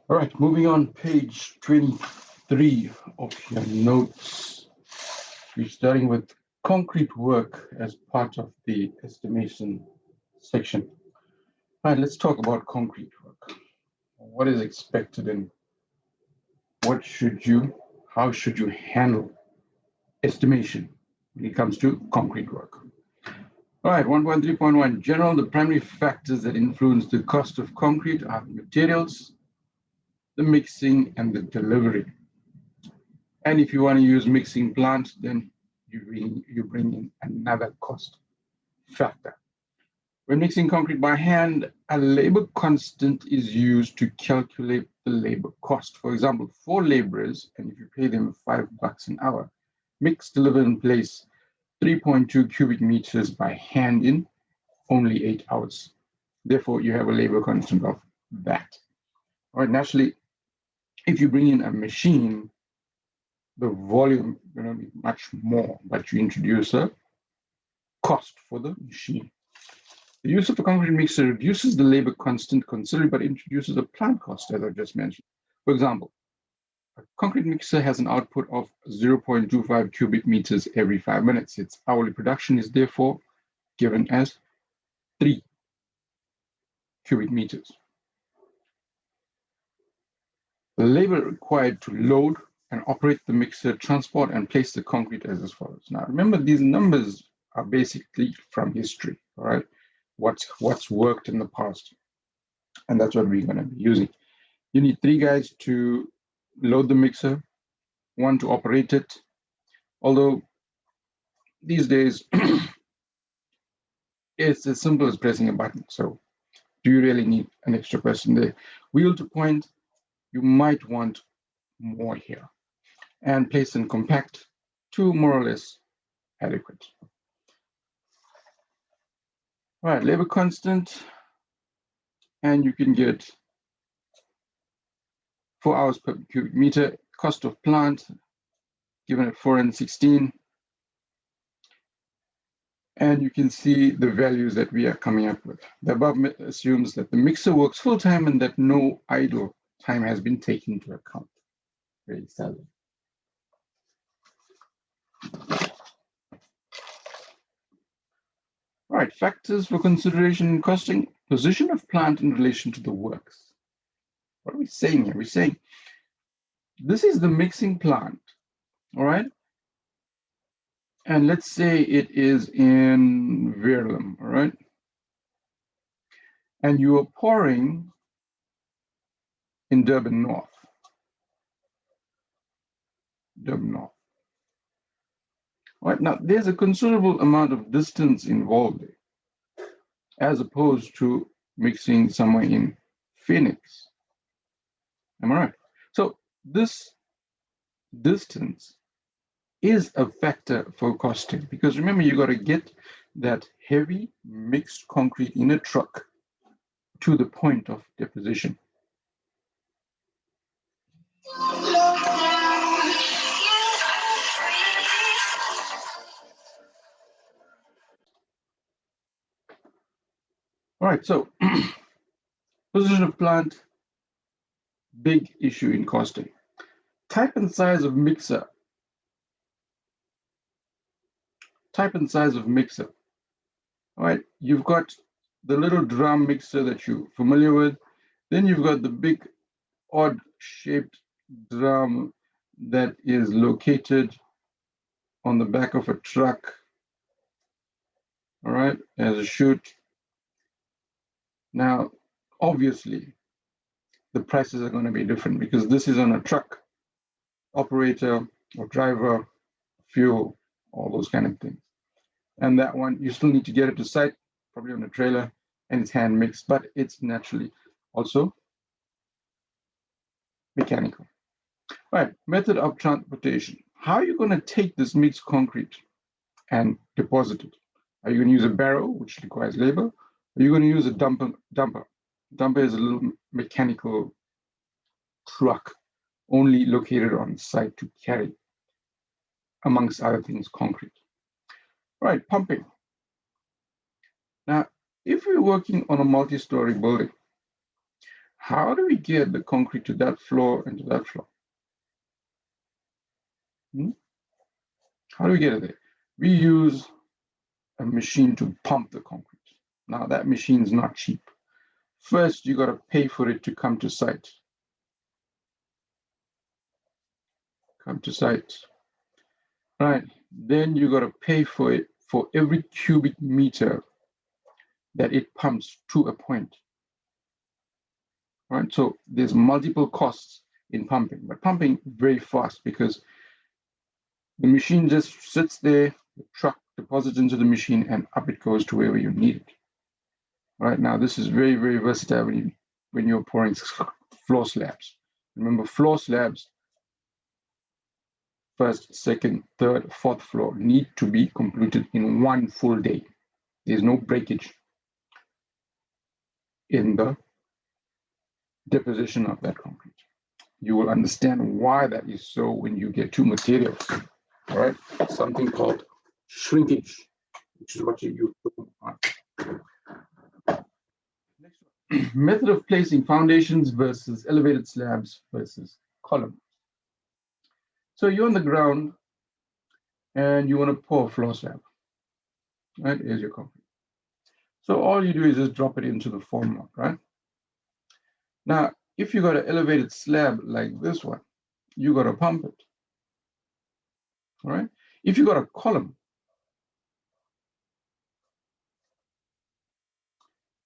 All right, moving on, page 23 of your notes. We're starting with concrete work as part of the estimation section. All right, let's talk about concrete work. What is expected and how should you handle estimation when it comes to concrete work? All right, 1.3.1, general, the primary factors that influence the cost of concrete are the materials, the mixing, and the delivery. And if you want to use mixing plant, then you bring in another cost factor. When mixing concrete by hand, a labor constant is used to calculate the labor cost. For example, 4 laborers, and if you pay them $5 an hour, mix, deliver, and place 3.2 cubic meters by hand in only 8 hours. Therefore, you have a labor constant of that. All right, naturally, if you bring in a machine, the volume is going to be much more, but you introduce a cost for the machine. The use of a concrete mixer reduces the labor constant considerably, but introduces a plant cost, as I just mentioned. For example, a concrete mixer has an output of 0.25 cubic meters every 5 minutes. Its hourly production is therefore given as 3 cubic meters. The labor required to load and operate the mixer, transport, and place the concrete as follows. Now, remember, these numbers are basically from history, all right? What's worked in the past, and that's what we're going to be using. You need 3 guys to load the mixer, 1 to operate it. Although these days it's as simple as pressing a button. So do you really need an extra person there? Wheel to point, you might want more here. And place and compact, 2 more or less adequate. All right, labor constant, and you can get 4 hours per cubic meter. Cost of plant, given at 4 and 16. And you can see the values that we are coming up with. The above assumes that the mixer works full time and that no idle time has been taken into account. Very seldom. All right, factors for consideration in costing: position of plant in relation to the works. What are we saying here? We're saying this is the mixing plant, all right? And let's say it is in Verulam, all right? And you are pouring in Durban North. Durban North. All right, now there's a considerable amount of distance involved there, as opposed to mixing somewhere in Phoenix. Am I right? So this distance is a factor for costing, because remember, you got to get that heavy mixed concrete in a truck to the point of deposition. All right, so position of plant, big issue in costing. Type and size of mixer. Type and size of mixer. All right, you've got the little drum mixer that you're familiar with. Then you've got the big odd shaped drum that is located on the back of a truck, all right, as a chute. Now, obviously, the prices are going to be different because this is on a truck, operator or driver, fuel, all those kind of things. And that one, you still need to get it to site, probably on a trailer, and it's hand mixed, but it's naturally also mechanical. All right, method of transportation. How are you going to take this mixed concrete and deposit it? Are you going to use a barrow, which requires labor? Are you going to use a dumper? Dumper is a little mechanical truck only located on site to carry, amongst other things, concrete. All right, pumping. Now, if you're working on a multi-story building, how do we get the concrete to that floor and to that floor? How do we get it there? We use a machine to pump the concrete. Now that machine is not cheap. First, you got to pay for it to come to site. Come to site. Right. Then you got to pay for it for every cubic meter that it pumps to a point. Right. So there's multiple costs in pumping, but pumping very fast because the machine just sits there, the truck deposits into the machine, and up it goes to wherever you need it. Right now, this is very, very versatile when you're pouring floor slabs. Remember, floor slabs, first, second, third, fourth floor need to be completed in one full day. There's no breakage in the deposition of that concrete. You will understand why that is so when you get to materials, right? Something called shrinkage, which is what you use on. Next one. Method of placing foundations versus elevated slabs versus columns. So you're on the ground and you want to pour a floor slab, right? Here's your concrete. So all you do is just drop it into the formwork, right? Now, if you got an elevated slab like this one, you got to pump it, all right? If you got a column,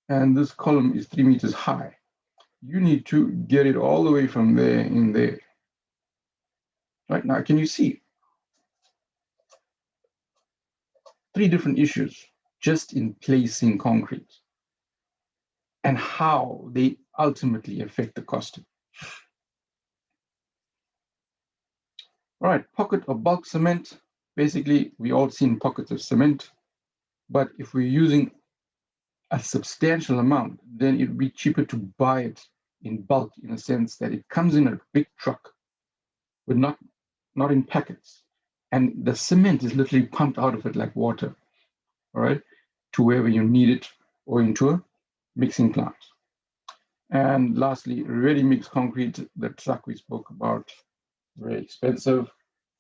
and this column is 3 meters high, you need to get it all the way from there in there. Right now, can you see? 3 different issues just in placing concrete and how they ultimately affect the costing. All right, pocket or bulk cement. Basically, we all seen pockets of cement, but if we're using a substantial amount, then it would be cheaper to buy it in bulk, in a sense that it comes in a big truck, but not in packets. And the cement is literally pumped out of it like water, all right, to wherever you need it or into a mixing plant. And lastly, ready-mix concrete, the truck we spoke about, very expensive,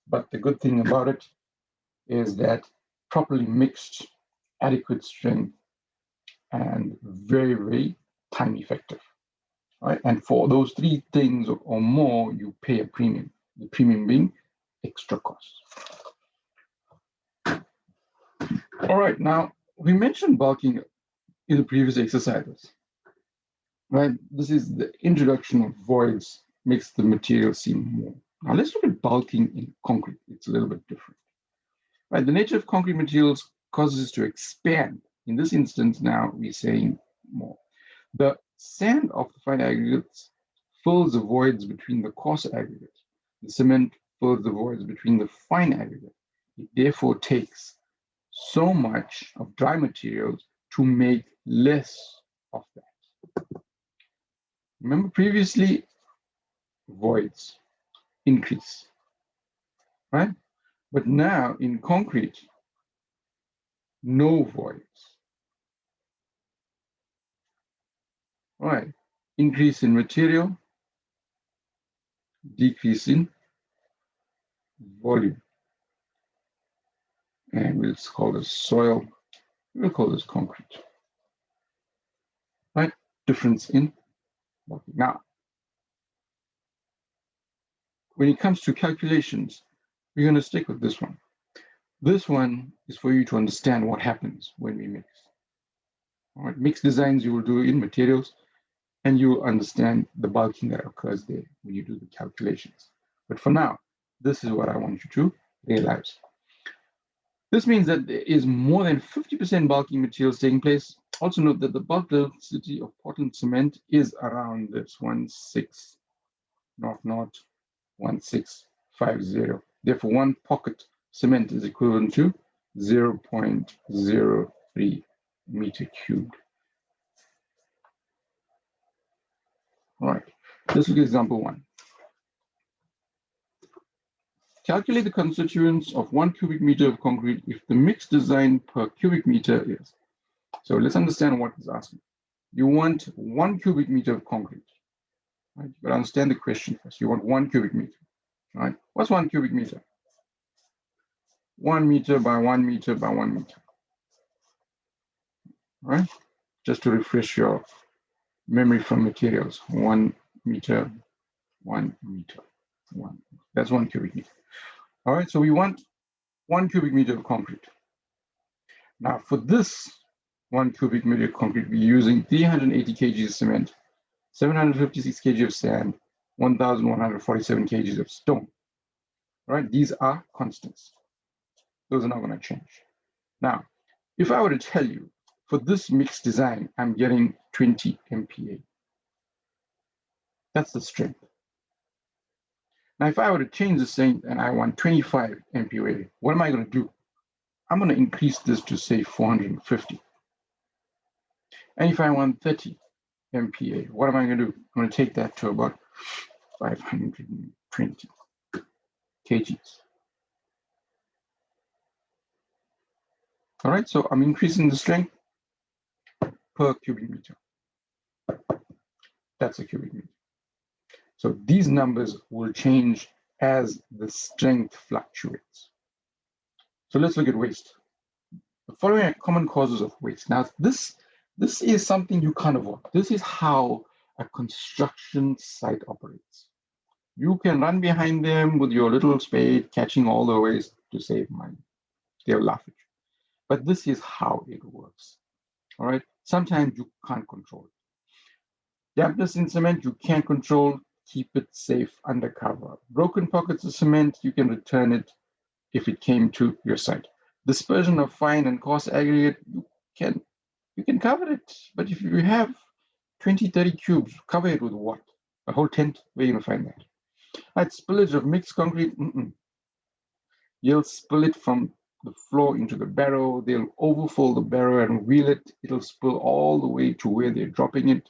but the good thing about it is that properly mixed, adequate strength, and very, very time effective. Right? And for those 3 things or more, you pay a premium, the premium being extra costs. All right, now we mentioned bulking in the previous exercises. Right, this is the introduction of voids makes the material seem more. Now let's look at bulking in concrete. It's a little bit different. Right, the nature of concrete materials causes it to expand. In this instance, now we're saying more. The sand of the fine aggregates fills the voids between the coarse aggregate. The cement fills the voids between the fine aggregate. It therefore takes so much of dry materials to make less of that. Remember previously, voids increase, right? But now in concrete, no voids. Right, increase in material, decrease in volume. And we'll call this soil, we'll call this concrete. Right, difference in bulking. Now, when it comes to calculations, we're going to stick with this one. This one is for you to understand what happens when we mix. All right, mix designs you will do in materials, and you will understand the bulking that occurs there when you do the calculations. But for now, this is what I want you to realize. This means that there is more than 50% bulking materials taking place. Also note that the bulk density of Portland cement is around this 1650. Therefore, 1 pocket cement is equivalent to 0.03 meter cubed. All right, let's look at example 1. Calculate the constituents of 1 cubic meter of concrete if the mix design per cubic meter is. So let's understand what it's asking. You want 1 cubic meter of concrete. Right? You gotta understand the question first. You want 1 cubic meter, right? What's 1 cubic meter? 1 meter by 1 meter by 1 meter, right? Just to refresh your memory from materials. 1 meter, 1 meter, 1. That's 1 cubic meter. All right, so we want 1 cubic meter of concrete. Now, for this 1 cubic meter of concrete, we're using 380 kgs of cement, 756 kg of sand, 1,147 kgs of stone. All right, these are constants. Those are not going to change. Now, if I were to tell you, for this mixed design, I'm getting 20 MPa. That's the strength. Now, if I were to change the strength and I want 25 MPa, what am I going to do? I'm going to increase this to, say, 450. And if I want 30 MPa, what am I going to do? I'm going to take that to about 520 kgs. All right, so I'm increasing the strength per cubic meter. That's a cubic meter. So these numbers will change as the strength fluctuates. So let's look at waste. The following are common causes of waste. Now, this is something you can't avoid. This is how a construction site operates. You can run behind them with your little spade, catching all the waste to save money. They'll laugh at you. But this is how it works. All right. Sometimes you can't control it. Dampness in cement, you can't control. Keep it safe under cover. Broken pockets of cement, you can return it if it came to your site. Dispersion of fine and coarse aggregate, you can cover it. But if you have 20, 30 cubes, cover it with what? A whole tent? Where are you going to find that? Right, spillage of mixed concrete, you'll spill it from the floor into the barrow. They'll overfill the barrow and wheel it. It'll spill all the way to where they're dropping it.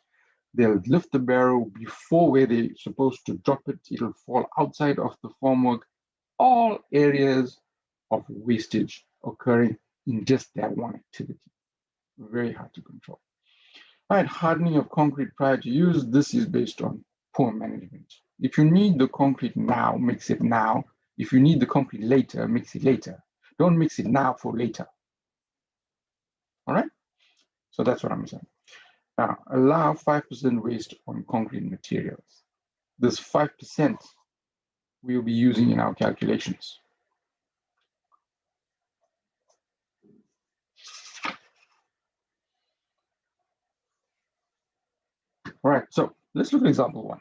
They'll lift the barrow before where they're supposed to drop it. It'll fall outside of the formwork. All areas of wastage occurring in just that one activity. Very hard to control. All right, hardening of concrete prior to use. This is based on poor management. If you need the concrete now, mix it now. If you need the concrete later, mix it later. Don't mix it now for later. All right? So that's what I'm saying. Now, allow 5% waste on concrete materials. This 5% we'll be using in our calculations. All right, so let's look at example 1.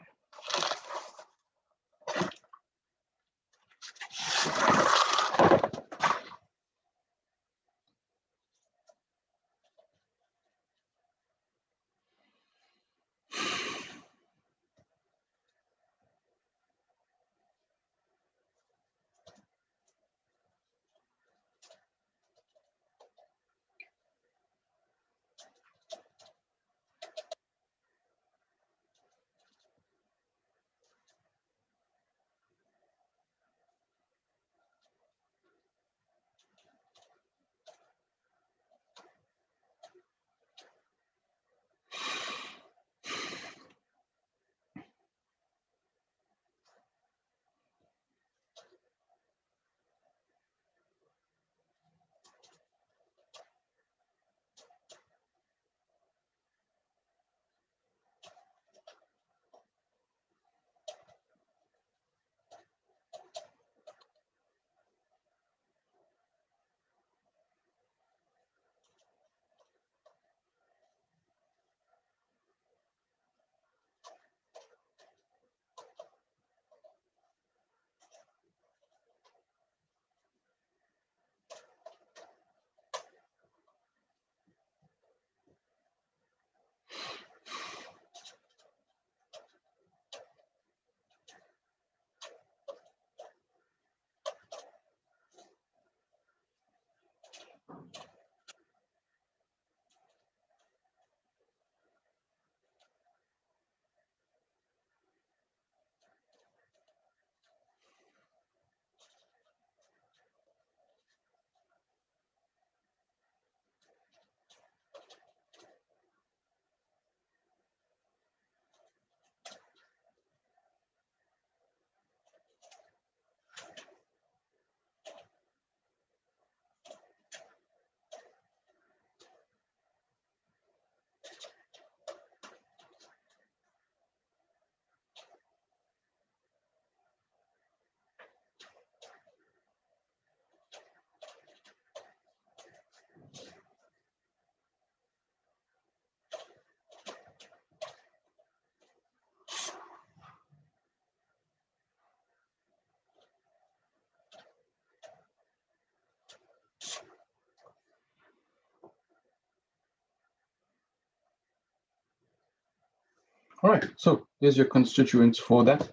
All right, so here's your constituents for that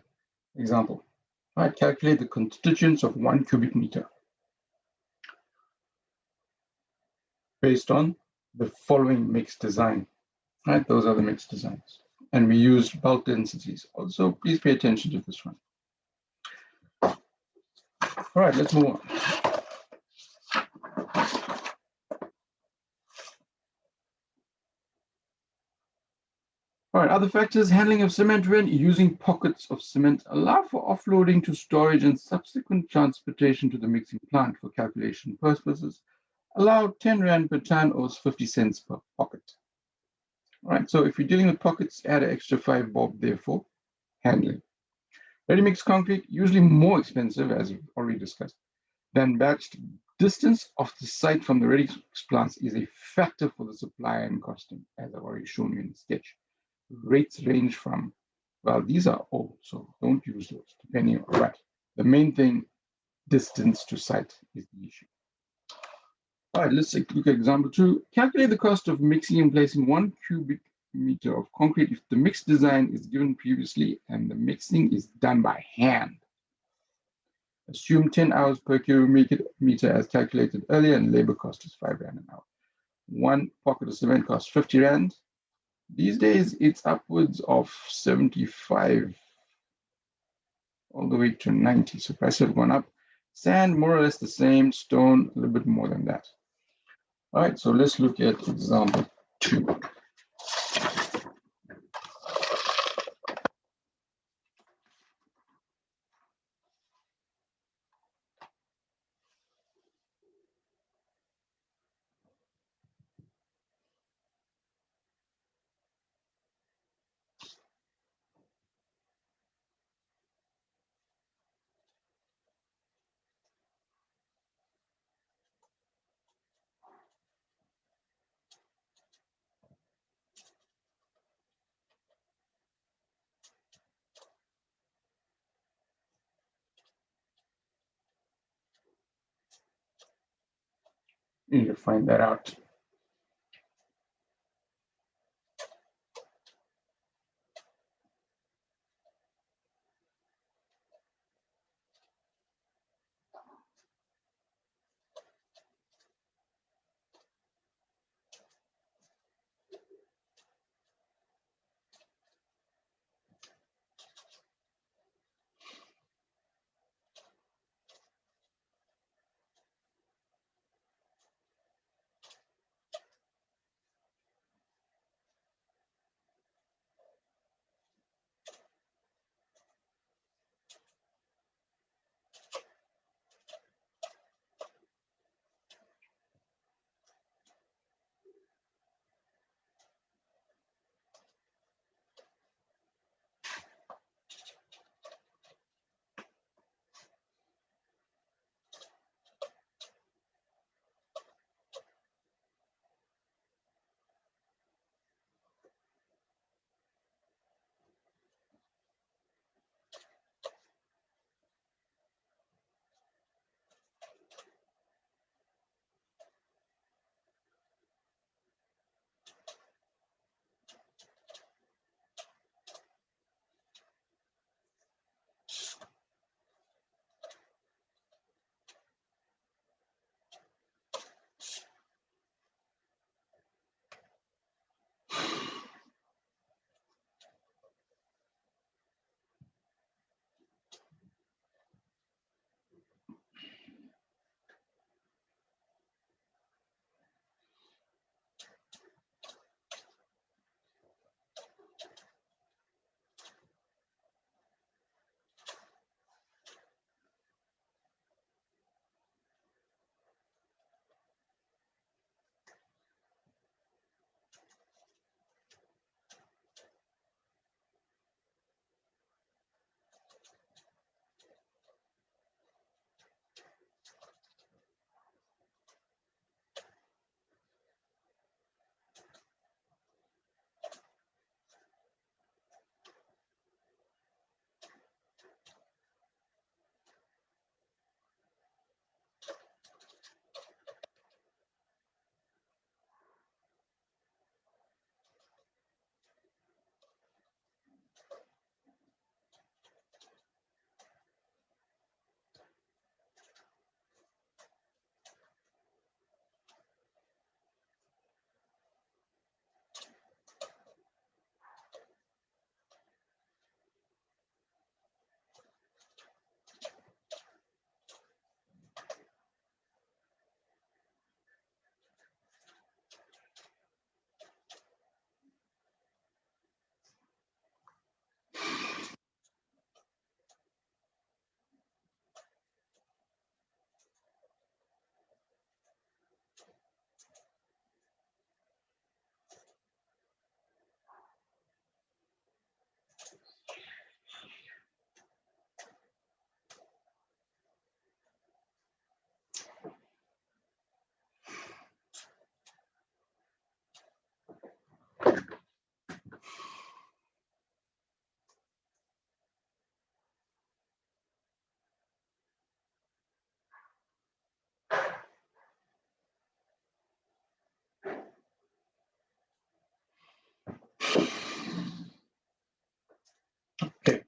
example. All right, calculate the constituents of 1 cubic meter based on the following mixed design. All right, those are the mixed designs. And we used bulk densities. Also, please pay attention to this one. All right, let's move on. All right, other factors, handling of cement when using pockets of cement allow for offloading to storage and subsequent transportation to the mixing plant for calculation purposes. Allow 10 Rand per ton or 50 cents per pocket. All right, so if you're dealing with pockets, add an extra 5 bob there for handling. Ready-mix concrete, usually more expensive, as we've already discussed, than batched. Distance of the site from the ready-mix plants is a factor for the supply and costing, as I've already shown you in the sketch. Rates range from, well, these are old, so don't use those, depending on what. The main thing, distance to site is the issue. All right, let's take a look at example 2. Calculate the cost of mixing and placing 1 cubic meter of concrete if the mix design is given previously and the mixing is done by hand. Assume 10 hours per cubic meter as calculated earlier, and labor cost is 5 Rand an hour. 1 pocket of cement costs 50 Rand. These days, it's upwards of 75 all the way to 90. So prices have gone up. Sand, more or less the same. Stone, a little bit more than that. All right, so let's look at example 2. You need to find that out. Okay.